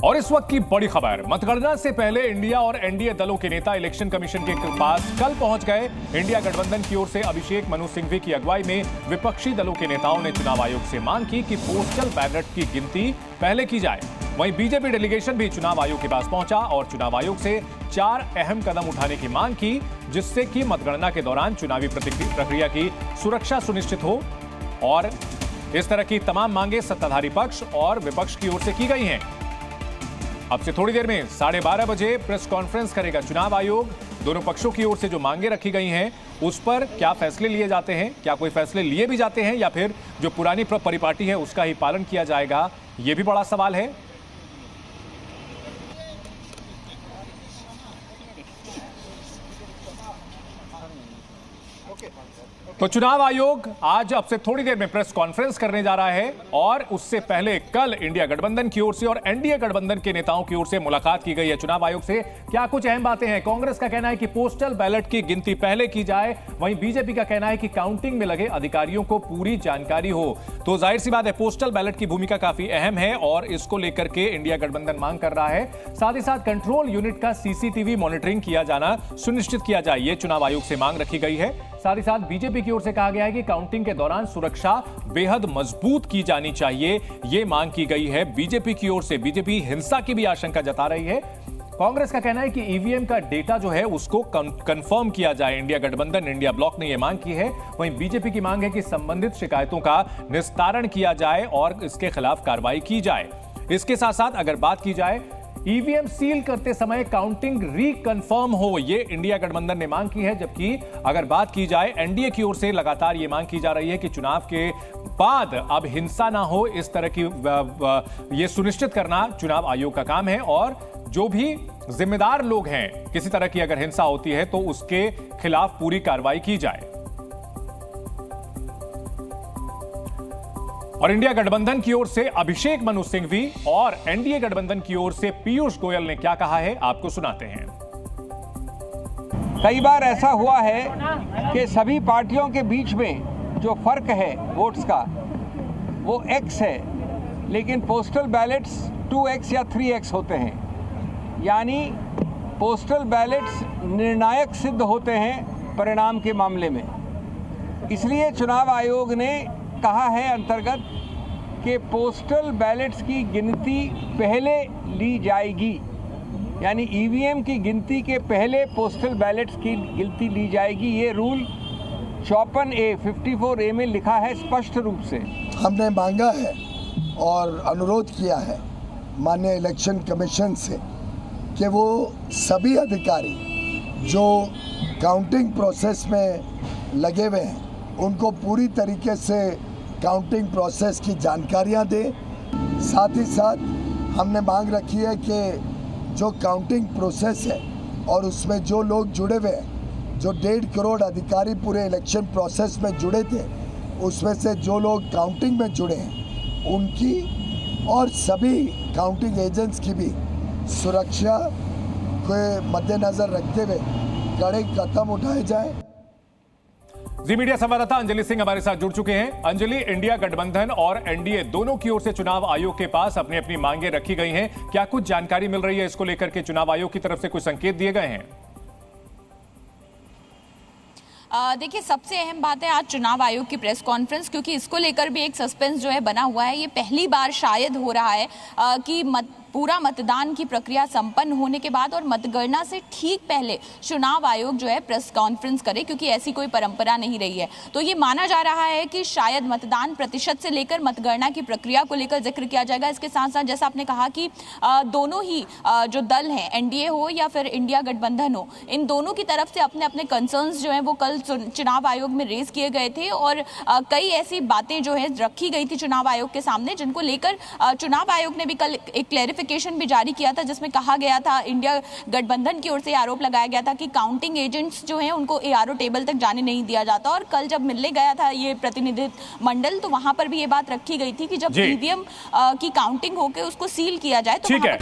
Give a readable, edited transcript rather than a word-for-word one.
और इस वक्त की बड़ी खबर, मतगणना से पहले इंडिया और एनडीए दलों के नेता इलेक्शन कमीशन के पास कल पहुंच गए। इंडिया गठबंधन की ओर से अभिषेक मनु सिंघवी की अगुवाई में विपक्षी दलों के नेताओं ने चुनाव आयोग से मांग की कि पोस्टल बैलेट की गिनती पहले की जाए। वहीं बीजेपी डेलीगेशन भी चुनाव आयोग के पास पहुंचा और चुनाव आयोग से 4 अहम कदम उठाने की मांग की, जिससे कि मतगणना के दौरान चुनावी प्रक्रिया की सुरक्षा सुनिश्चित हो। और इस तरह की तमाम मांगे सत्ताधारी पक्ष और विपक्ष की ओर से की गई हैं। अब से थोड़ी देर में 12:30 बजे प्रेस कॉन्फ्रेंस करेगा चुनाव आयोग। दोनों पक्षों की ओर से जो मांगे रखी गई हैं उस पर क्या फैसले लिए जाते हैं, क्या कोई फैसले लिए भी जाते हैं या फिर जो पुरानी परिपाटी है उसका ही पालन किया जाएगा, यह भी बड़ा सवाल है। तो चुनाव आयोग आज अब से थोड़ी देर में प्रेस कॉन्फ्रेंस करने जा रहा है और उससे पहले कल इंडिया गठबंधन की ओर से और एनडीए गठबंधन के नेताओं की ओर से मुलाकात की गई है चुनाव आयोग से। क्या कुछ अहम बातें हैं? कांग्रेस का कहना है कि पोस्टल बैलेट की गिनती पहले की जाए, वहीं बीजेपी का कहना है कि काउंटिंग में लगे अधिकारियों को पूरी जानकारी हो। तो जाहिर सी बात है, पोस्टल बैलेट की भूमिका काफी अहम है और इसको लेकर के इंडिया गठबंधन मांग कर रहा है। साथ ही साथ कंट्रोल यूनिट का सीसीटीवी मॉनिटरिंग किया जाना सुनिश्चित किया जाए, ये चुनाव आयोग से मांग रखी गई है। साथ ही साथ बीजेपी की ओर से कहा गया है कि काउंटिंग के दौरान सुरक्षा बेहद मजबूत की जानी चाहिए, यह मांग की गई है बीजेपी की ओर से। बीजेपी हिंसा की भी आशंका जता रही है। कांग्रेस का कहना है कि ईवीएम का डेटा जो है उसको कंफर्म किया जाए। इंडिया गठबंधन, इंडिया ब्लॉक ने यह मांग की है। वहीं बीजेपी की मांग है कि संबंधित शिकायतों का निस्तारण किया जाए और इसके खिलाफ कार्रवाई की जाए। इसके साथ साथ अगर बात की जाए ईवीएम सील करते समय काउंटिंग रिकन्फर्म हो, ये इंडिया गठबंधन ने मांग की है। जबकि अगर बात की जाए एनडीए की ओर से लगातार ये मांग की जा रही है कि चुनाव के बाद अब हिंसा ना हो, इस तरह की ये सुनिश्चित करना चुनाव आयोग का काम है और जो भी जिम्मेदार लोग हैं, किसी तरह की अगर हिंसा होती है तो उसके खिलाफ पूरी कार्रवाई की जाए। और इंडिया गठबंधन की ओर से अभिषेक मनु सिंघवी और एनडीए गठबंधन की ओर से पीयूष गोयल ने क्या कहा है, आपको सुनाते हैं। कई बार ऐसा हुआ है कि सभी पार्टियों के बीच में जो फर्क है वोट्स का वो x है, लेकिन पोस्टल बैलेट्स 2x या 3x होते हैं। यानी पोस्टल बैलेट्स निर्णायक सिद्ध होते हैं परिणाम के मामले में। इसलिए चुनाव आयोग ने कहा है अंतर्गत कि पोस्टल बैलेट्स की गिनती पहले ली जाएगी, यानी ईवीएम की गिनती के पहले पोस्टल बैलेट्स की गिनती ली जाएगी। ये रूल 54A 54A में लिखा है स्पष्ट रूप से। हमने मांगा है और अनुरोध किया है माननीय इलेक्शन कमीशन से कि वो सभी अधिकारी जो काउंटिंग प्रोसेस में लगे हुए हैं उनको पूरी तरीके से काउंटिंग प्रोसेस की जानकारियां दे। साथ ही साथ हमने मांग रखी है कि जो काउंटिंग प्रोसेस है और उसमें जो लोग जुड़े हुए हैं, जो 1.5 करोड़ अधिकारी पूरे इलेक्शन प्रोसेस में जुड़े थे, उसमें से जो लोग काउंटिंग में जुड़े हैं उनकी और सभी काउंटिंग एजेंट्स की भी सुरक्षा के मद्देनजर रखते हुए कड़े कदम उठाए जाए। जी मीडिया संवाददाता अंजलि सिंह हमारे साथ जुड़ चुके हैं। अंजलि, इंडिया गठबंधन और एनडीए दोनों की ओर से चुनाव आयोग के पास अपनी अपनी मांगे रखी गई हैं। क्या कुछ जानकारी मिल रही है इसको लेकर के? चुनाव आयोग की तरफ से कुछ संकेत दिए गए हैं? देखिए, सबसे अहम बात है आज चुनाव आयोग की प्रेस कॉन्फ्रेंस, क्योंकि इसको लेकर भी एक सस्पेंस जो है बना हुआ है। ये पहली बार शायद हो रहा है कि पूरा मतदान की प्रक्रिया संपन्न होने के बाद और मतगणना से ठीक पहले चुनाव आयोग जो है प्रेस कॉन्फ्रेंस करे, क्योंकि ऐसी कोई परंपरा नहीं रही है। तो ये माना जा रहा है कि शायद मतदान प्रतिशत से लेकर मतगणना की प्रक्रिया को लेकर जिक्र किया जाएगा। इसके साथ साथ जैसा आपने कहा कि दोनों ही जो दल हैं, एनडीए हो या फिर इंडिया गठबंधन हो, इन दोनों की तरफ से अपने अपने कंसर्न्स जो हैं वो कल चुनाव आयोग में रेज किए गए थे और कई ऐसी बातें जो है रखी गई थी चुनाव आयोग के सामने, जिनको लेकर चुनाव आयोग ने भी कल एक क्लैरिफिकेशन भी जारी किया था, जिसमें कहा गया था, इंडिया गठबंधन की ओर से आरोप लगाया गया था कि काउंटिंग एजेंट्स जो हैं उनको एआरओ टेबल तक जाने नहीं दिया जाता। और कल जब मिलने गया था ये प्रतिनिधित्व मंडल, तो वहां पर भी ये बात रखी गई थी कि जब ईवीएम की काउंटिंग होकर उसको सील किया जाए तो ठीक है।